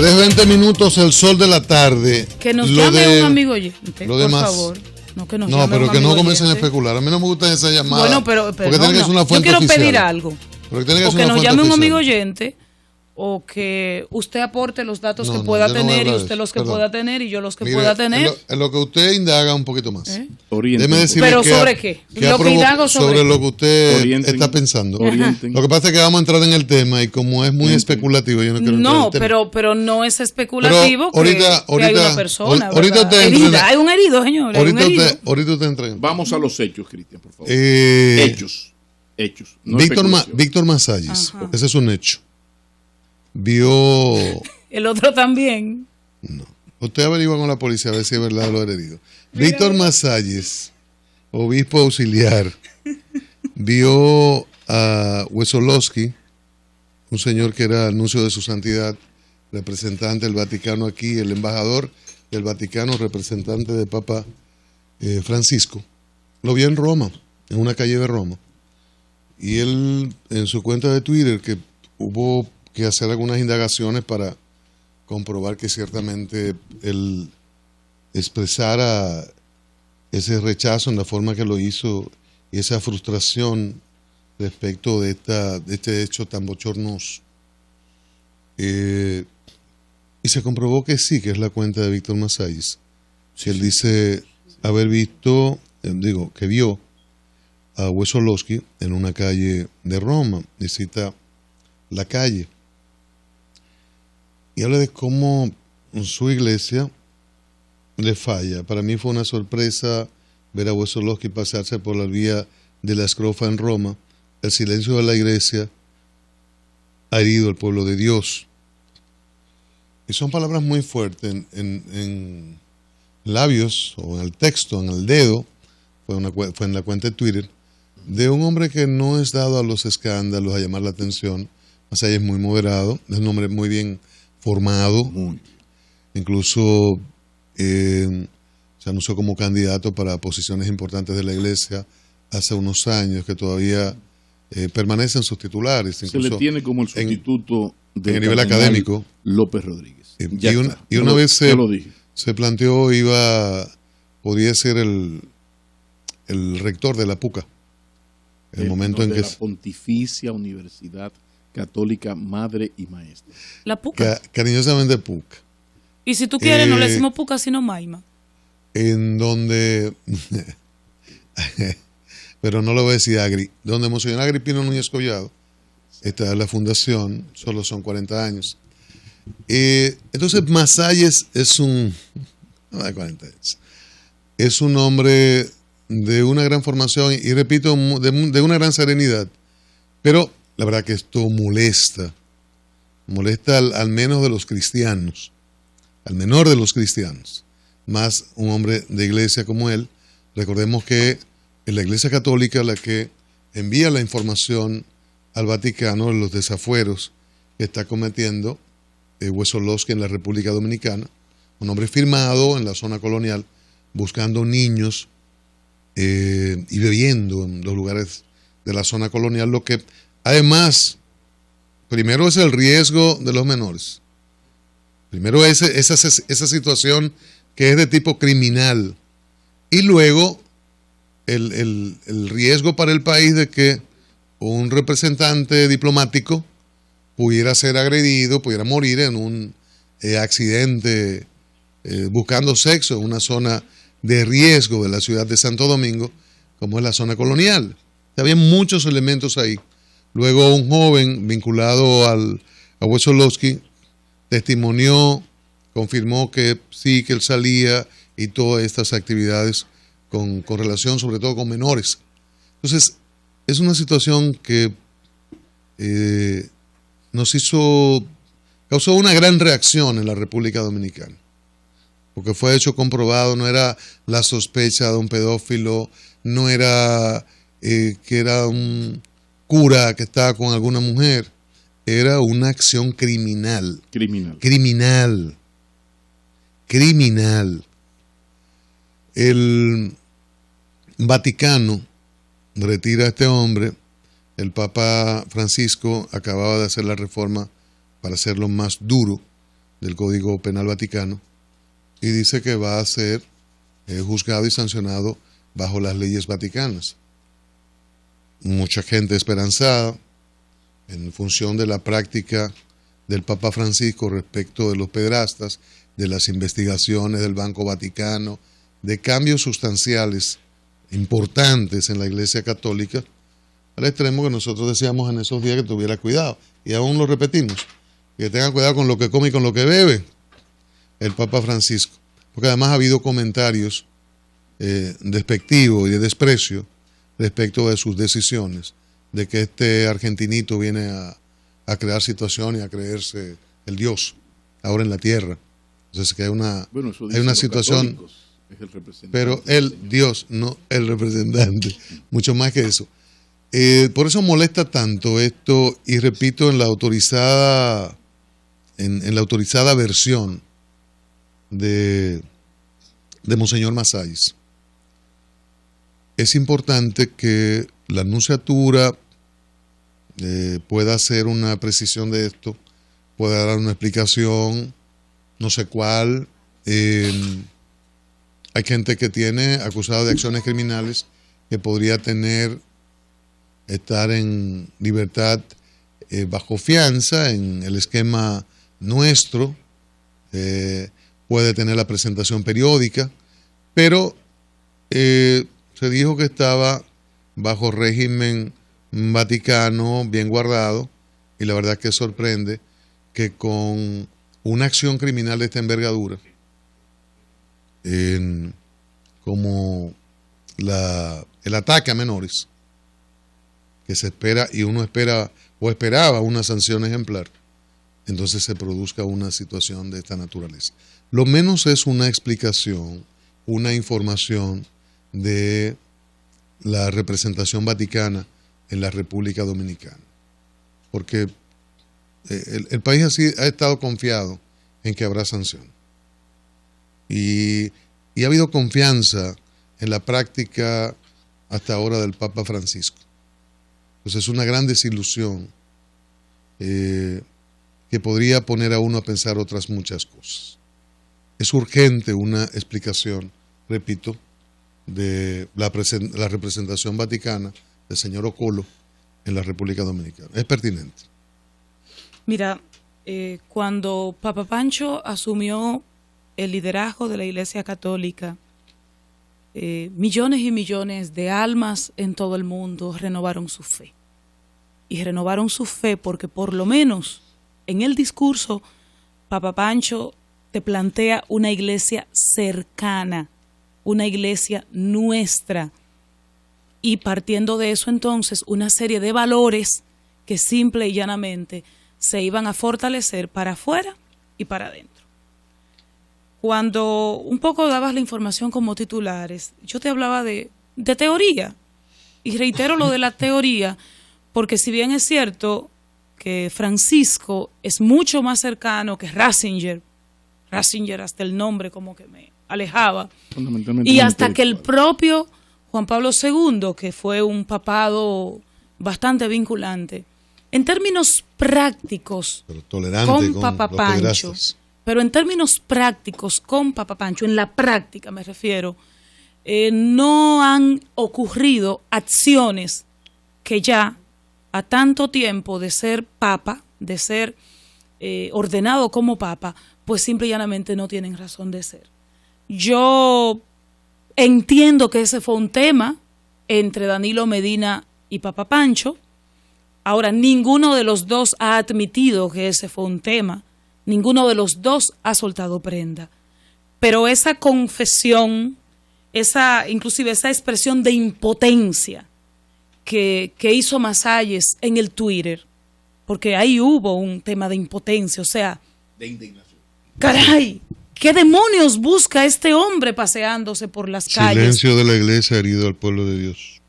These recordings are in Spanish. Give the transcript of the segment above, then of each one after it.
3:20 minutos, el sol de la tarde. Que nos llame un amigo oyente, por favor. No, que nos llame pero que no comiencen a oyente. especular. A mí no me gusta esa llamada. Bueno, pero porque tiene que ser una fuente yo quiero oficial. pedir algo. Porque tiene que o ser que una nos fuente llame un oficial. amigo oyente, o que usted aporte los datos que yo pueda no voy a tener y hablar de usted eso. los que Perdón. pueda tener y yo los que Mire, pueda tener. en lo que usted indaga un poquito más. Orienten. Déjeme decirle ¿Pero que sobre qué? Lo que indago sobre lo que usted Orienten. está pensando. Orienten. Lo que pasa es que vamos a entrar en el tema y como es muy especulativo, yo no quiero entrar en el tema. pero no es especulativo Pero que hay una persona. ahorita ¿verdad? usted entra herida. Hay un herido, señor. Ahorita usted entra en... Vamos a los hechos, Cristian, por favor. Hechos. No Víctor Masalles, ese es un hecho. Vio... El otro también. No. Usted averigua con la policía a ver si es verdad lo herido. Víctor Masalles, obispo auxiliar, vio a Wesolowski, un señor que era anuncio de su santidad, representante del Vaticano aquí, el embajador del Vaticano, representante de Papa Francisco. Lo vio en Roma, en una calle de Roma. Y él, en su cuenta de Twitter, que hubo que hacer algunas indagaciones para comprobar que ciertamente él expresara ese rechazo en la forma que lo hizo y esa frustración respecto de este hecho tan bochornoso. Y se comprobó que sí, que es la cuenta de Víctor Masalles. Si él dice haber visto, que vio a Wesolowski en una calle de Roma, y cita la calle. Y habla de cómo su iglesia le falla. Para mí fue una sorpresa ver a Wesolowski pasarse por la vía de la escrofa en Roma. El silencio de la iglesia ha herido al pueblo de Dios. Y son palabras muy fuertes en labios, o en el texto, en el dedo, fue en la cuenta de Twitter, de un hombre que no es dado a los escándalos, a llamar la atención. Masalles es muy moderado, es un hombre muy bien formado, incluso se anunció como candidato para posiciones importantes de la iglesia hace unos años, que todavía permanecen sus titulares. Incluso se le tiene como el sustituto en el nivel académico. López Rodríguez. Y una vez se planteó, podría ser el rector de la PUCA, en el momento en que... la Pontificia Universidad Católica Madre y Maestra. La PUCA. Cariñosamente PUCA. Y si tú quieres, no le decimos PUCA, sino Maima. En donde... pero no lo voy a decir Agri. Donde Monseñor Agripino Núñez Collado, esta es la fundación, solo son 40 años. Entonces Masalles es un... No de 40 años. Es un hombre de una gran formación y repito, de una gran serenidad. Pero la verdad que esto molesta al menos de los cristianos, al menor de los cristianos, más un hombre de iglesia como él. Recordemos que es la Iglesia Católica la que envía la información al Vaticano de los desafueros que está cometiendo Wesolowski en la República Dominicana, un hombre firmado en la zona colonial, buscando niños y bebiendo en los lugares de la zona colonial, lo que además, primero es el riesgo de los menores, primero es esa situación que es de tipo criminal, y luego el riesgo para el país de que un representante diplomático pudiera ser agredido, pudiera morir en un accidente buscando sexo en una zona de riesgo de la ciudad de Santo Domingo, como es la zona colonial. Había muchos elementos ahí. Luego un joven vinculado a Wesolowski testimonió, confirmó que sí, que él salía y todas estas actividades con relación sobre todo con menores. Entonces, es una situación que causó una gran reacción en la República Dominicana, porque fue hecho comprobado, no era la sospecha de un pedófilo, no era que era un cura que estaba con alguna mujer, era una acción criminal. El Vaticano retira a este hombre. El Papa Francisco acababa de hacer la reforma para hacerlo más duro del Código Penal Vaticano y dice que va a ser juzgado y sancionado bajo las leyes vaticanas. Mucha gente esperanzada en función de la práctica del Papa Francisco respecto de los pederastas, de las investigaciones del Banco Vaticano, de cambios sustanciales importantes en la Iglesia Católica, al extremo que nosotros decíamos en esos días que tuviera cuidado, y aún lo repetimos, que tenga cuidado con lo que come y con lo que bebe el Papa Francisco, porque además ha habido comentarios despectivos y de desprecio respecto de sus decisiones, de que este argentinito viene a crear situaciones y a creerse el Dios ahora en la tierra. Entonces que hay una situación, es el representante, pero el Dios, no el representante, mucho más que eso. Por eso molesta tanto esto, y repito, en la autorizada versión de Monseñor Mazzáis. Es importante que la nunciatura pueda hacer una precisión de esto, pueda dar una explicación, no sé cuál. Hay gente que tiene acusado de acciones criminales que podría estar en libertad bajo fianza en el esquema nuestro, puede tener la presentación periódica, pero se dijo que estaba bajo régimen vaticano, bien guardado, y la verdad que sorprende que con una acción criminal de esta envergadura, como el ataque a menores, que se espera y uno espera o esperaba una sanción ejemplar, entonces se produzca una situación de esta naturaleza. Lo menos es una explicación, una información de la representación vaticana en la República Dominicana, porque el país así ha estado confiado en que habrá sanción y ha habido confianza en la práctica hasta ahora del Papa Francisco. Entonces es una gran desilusión que podría poner a uno a pensar otras muchas cosas. Es urgente una explicación, repito, de la representación vaticana del señor Ocolo en la República Dominicana. Es pertinente. Mira, cuando Papa Pancho asumió el liderazgo de la Iglesia Católica, millones y millones de almas en todo el mundo renovaron su fe. Y renovaron su fe porque por lo menos en el discurso Papa Pancho te plantea una iglesia cercana, una iglesia nuestra. Y partiendo de eso entonces una serie de valores que simple y llanamente se iban a fortalecer para afuera y para adentro. Cuando un poco dabas la información como titulares, yo te hablaba de teoría. Y reitero lo de la teoría, porque si bien es cierto que Francisco es mucho más cercano que Ratzinger hasta el nombre como que me alejaba, y hasta que el propio Juan Pablo II, que fue un papado bastante vinculante, en términos prácticos, pero tolerante con Papa Pancho, pero en términos prácticos con Papa Pancho, en la práctica me refiero, no han ocurrido acciones que ya a tanto tiempo de ser papa, de ser ordenado como papa, pues simple y llanamente no tienen razón de ser. Yo entiendo que ese fue un tema entre Danilo Medina y Papa Pancho. Ahora, ninguno de los dos ha admitido que ese fue un tema, ninguno de los dos ha soltado prenda. Pero esa confesión, inclusive esa expresión de impotencia que hizo Mazzáis en el Twitter, porque ahí hubo un tema de impotencia, o sea, de indignación. ¡Caray! ¿Qué demonios busca este hombre paseándose por las calles? Silencio de la iglesia herido al pueblo de Dios.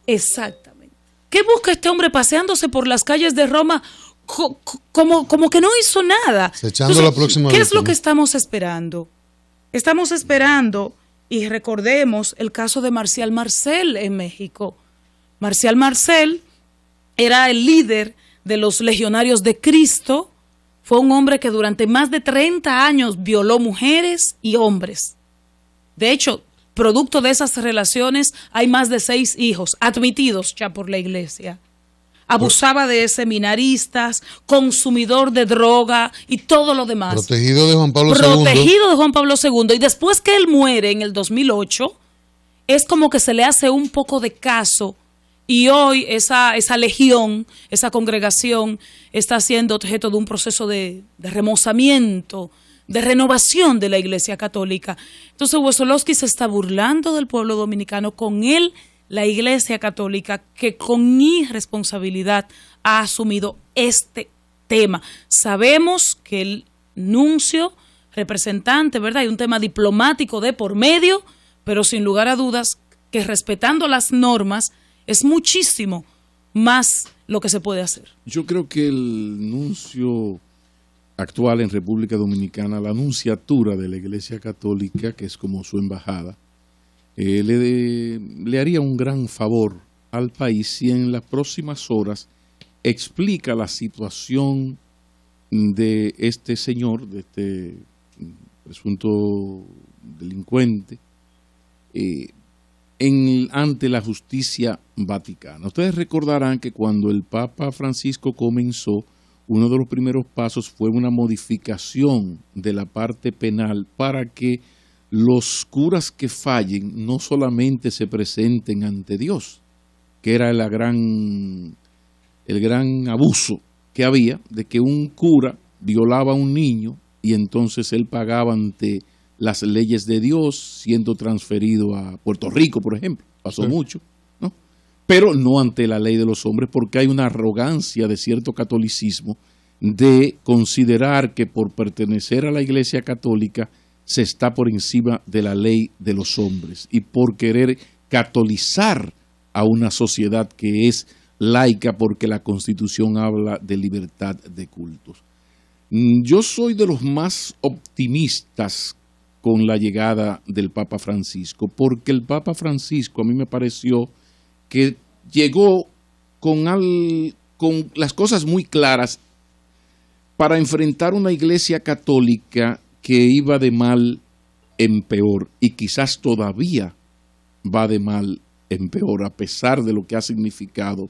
Exactamente. ¿Qué busca este hombre paseándose por las calles de Roma como que no hizo nada? Entonces, la próxima ¿qué es lo que estamos esperando? Estamos esperando, y recordemos el caso de Marcial Marcel en México. Marcial Marcel era el líder de los Legionarios de Cristo, fue un hombre que durante más de 30 años violó mujeres y hombres. De hecho, producto de esas relaciones hay más de 6 hijos admitidos ya por la iglesia. Abusaba de seminaristas, consumidor de droga y todo lo demás. Protegido de Juan Pablo II. Protegido de Juan Pablo II. Y después que él muere en el 2008, es como que se le hace un poco de caso. Y hoy esa legión, esa congregación, está siendo objeto de un proceso de remozamiento, de renovación de la Iglesia Católica. Entonces Wesolowski se está burlando del pueblo dominicano, con él la Iglesia Católica, que con irresponsabilidad ha asumido este tema. Sabemos que el nuncio, representante, ¿verdad? Hay un tema diplomático de por medio, pero sin lugar a dudas que respetando las normas es muchísimo más lo que se puede hacer. Yo creo que el nuncio actual en República Dominicana, la nunciatura de la Iglesia Católica, que es como su embajada, le haría un gran favor al país si en las próximas horas explica la situación de este señor, de este presunto delincuente, ante la justicia vaticana. Ustedes recordarán que cuando el Papa Francisco comenzó, uno de los primeros pasos fue una modificación de la parte penal para que los curas que fallen no solamente se presenten ante Dios, que era el gran abuso que había de que un cura violaba a un niño y entonces él pagaba ante las leyes de Dios, siendo transferido a Puerto Rico, por ejemplo. Pasó mucho, ¿no? Pero no ante la ley de los hombres, porque hay una arrogancia de cierto catolicismo de considerar que por pertenecer a la Iglesia Católica se está por encima de la ley de los hombres y por querer catolizar a una sociedad que es laica, porque la Constitución habla de libertad de cultos. Yo soy de los más optimistas con la llegada del Papa Francisco, porque el Papa Francisco a mí me pareció que llegó con las cosas muy claras para enfrentar una Iglesia Católica que iba de mal en peor y quizás todavía va de mal en peor, a pesar de lo que ha significado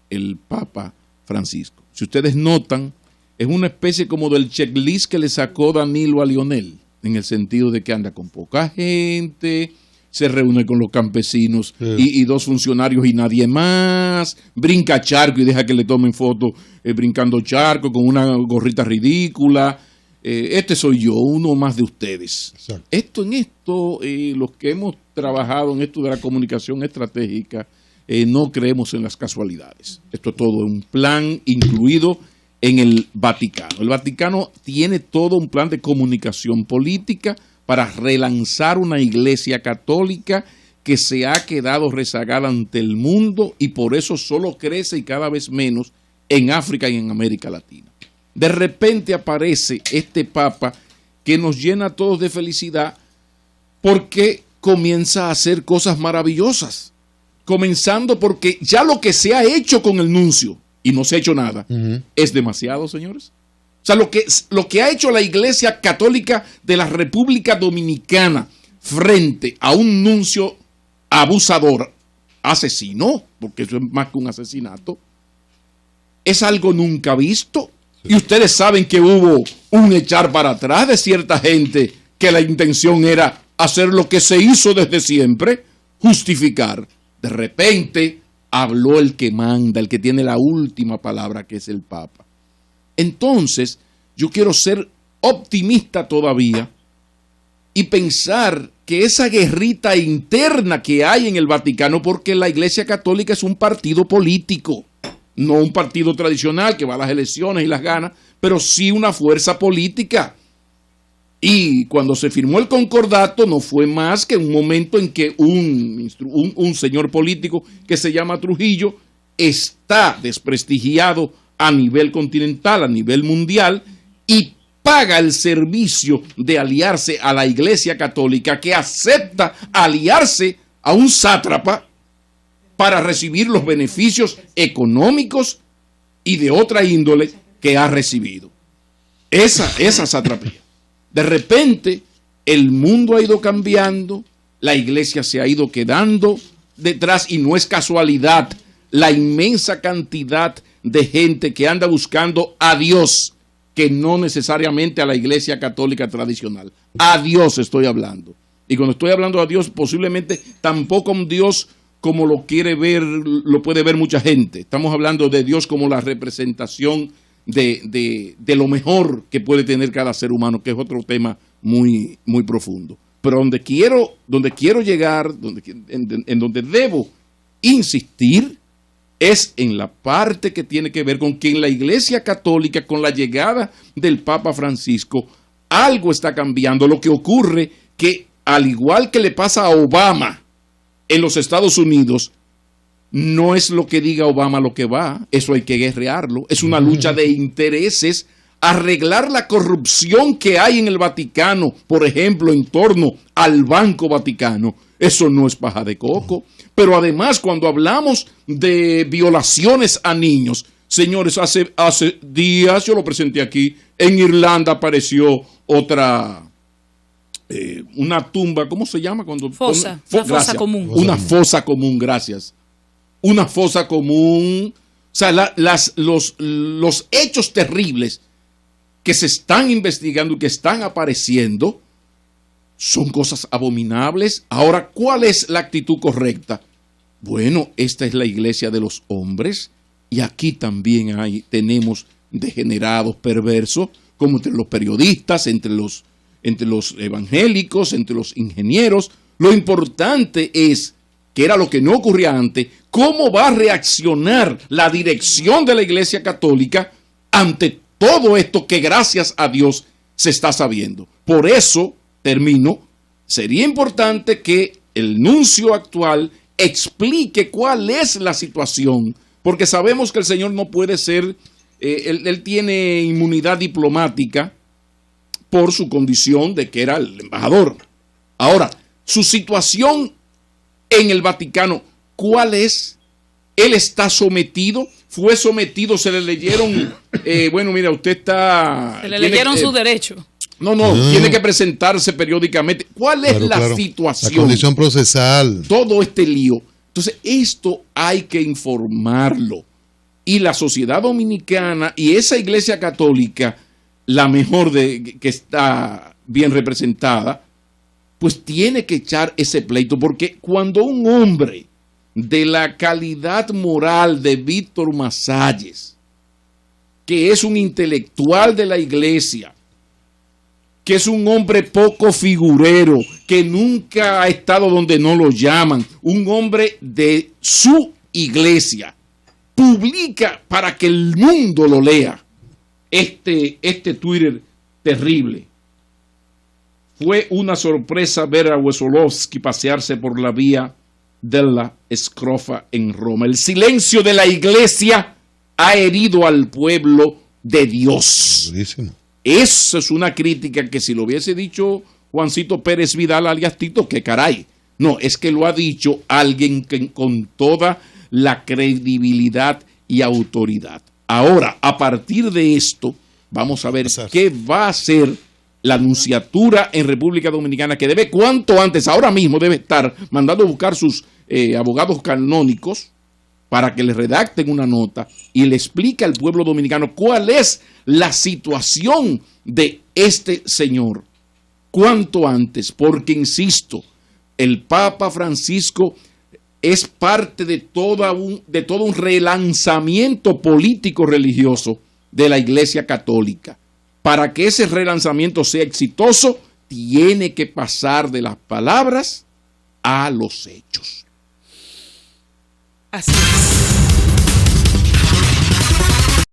el Papa Francisco. Si ustedes notan, es una especie como del checklist que le sacó Danilo a Lionel, en el sentido de que anda con poca gente, se reúne con los campesinos y 2 funcionarios y nadie más, brinca charco y deja que le tomen fotos brincando charco con una gorrita ridícula. Este soy yo, uno más de ustedes. Exacto. Los que hemos trabajado en esto de la comunicación estratégica, no creemos en las casualidades. Esto es todo un plan incluido en el Vaticano. El Vaticano tiene todo un plan de comunicación política para relanzar una Iglesia Católica que se ha quedado rezagada ante el mundo y por eso solo crece y cada vez menos en África y en América Latina. De repente aparece este Papa que nos llena a todos de felicidad porque comienza a hacer cosas maravillosas. Comenzando porque ya lo que se ha hecho con el nuncio, y no se ha hecho nada, es demasiado, señores. O sea, lo que ha hecho la Iglesia Católica de la República Dominicana frente a un nuncio abusador, asesino, porque eso es más que un asesinato, es algo nunca visto. Y ustedes saben que hubo un echar para atrás de cierta gente que la intención era hacer lo que se hizo desde siempre, justificar. De repente habló el que manda, el que tiene la última palabra, que es el Papa. Entonces, yo quiero ser optimista todavía y pensar que esa guerrita interna que hay en el Vaticano, porque la Iglesia Católica es un partido político, no un partido tradicional que va a las elecciones y las gana, pero sí una fuerza política. Y cuando se firmó el concordato no fue más que un momento en que un señor político que se llama Trujillo está desprestigiado a nivel continental, a nivel mundial, y paga el servicio de aliarse a la Iglesia Católica, que acepta aliarse a un sátrapa para recibir los beneficios económicos y de otra índole que ha recibido. Esa satrapía. De repente, el mundo ha ido cambiando, la iglesia se ha ido quedando detrás, y no es casualidad la inmensa cantidad de gente que anda buscando a Dios, que no necesariamente a la iglesia católica tradicional. A Dios estoy hablando. Y cuando estoy hablando a Dios, posiblemente tampoco un Dios como lo quiere ver, lo puede ver mucha gente. Estamos hablando de Dios como la representación de lo mejor que puede tener cada ser humano, que es otro tema muy, muy profundo. Pero donde quiero llegar, en donde debo insistir, es en la parte que tiene que ver con que en la Iglesia Católica, con la llegada del Papa Francisco, algo está cambiando. Lo que ocurre que, al igual que le pasa a Obama en los Estados Unidos, no es lo que diga Obama lo que va, eso hay que guerrearlo, es una lucha de intereses, arreglar la corrupción que hay en el Vaticano, por ejemplo, en torno al Banco Vaticano, eso no es paja de coco. Pero además, cuando hablamos de violaciones a niños, señores, hace días, yo lo presenté aquí, en Irlanda apareció otra, una tumba, ¿cómo se llama? Fosa común. Una fosa común, gracias. Una fosa común. O sea, los hechos terribles que se están investigando y que están apareciendo son cosas abominables. Ahora, ¿cuál es la actitud correcta? Bueno, esta es la iglesia de los hombres, y aquí también tenemos degenerados perversos, como entre los periodistas, entre los evangélicos, entre los ingenieros. Lo importante es, que era lo que no ocurría antes, cómo va a reaccionar la dirección de la Iglesia Católica ante todo esto que, gracias a Dios, se está sabiendo. Por eso, termino, sería importante que el nuncio actual explique cuál es la situación, porque sabemos que el señor no puede ser, él tiene inmunidad diplomática por su condición de que era el embajador. Ahora, su situación en el Vaticano, ¿cuál es? Él está sometido, fue sometido, se le leyeron, bueno, mira, usted está... Se le leyeron sus derechos. No, tiene que presentarse periódicamente. ¿Cuál es la situación? La condición procesal. Todo este lío. Entonces, esto hay que informarlo. Y la sociedad dominicana y esa iglesia católica, la mejor que está bien representada, pues tiene que echar ese pleito. Porque cuando un hombre de la calidad moral de Víctor Masalles, que es un intelectual de la iglesia, que es un hombre poco figurero, que nunca ha estado donde no lo llaman, un hombre de su iglesia, publica para que el mundo lo lea este Twitter terrible. Fue una sorpresa ver a Wesolowski pasearse por la vía della Scrofa en Roma. El silencio de la iglesia ha herido al pueblo de Dios. Buenísimo. Esa es una crítica que si lo hubiese dicho Juancito Pérez Vidal alias Tito, que caray. No, es que lo ha dicho alguien con toda la credibilidad y autoridad. Ahora, a partir de esto, vamos a ver qué va a hacer la nunciatura en República Dominicana, que debe cuanto antes, ahora mismo debe estar mandando a buscar sus abogados canónicos para que le redacten una nota y le explique al pueblo dominicano cuál es la situación de este señor. Cuanto antes, porque insisto, el Papa Francisco es parte de todo un relanzamiento político religioso de la Iglesia Católica. Para que ese relanzamiento sea exitoso, tiene que pasar de las palabras a los hechos. Así es.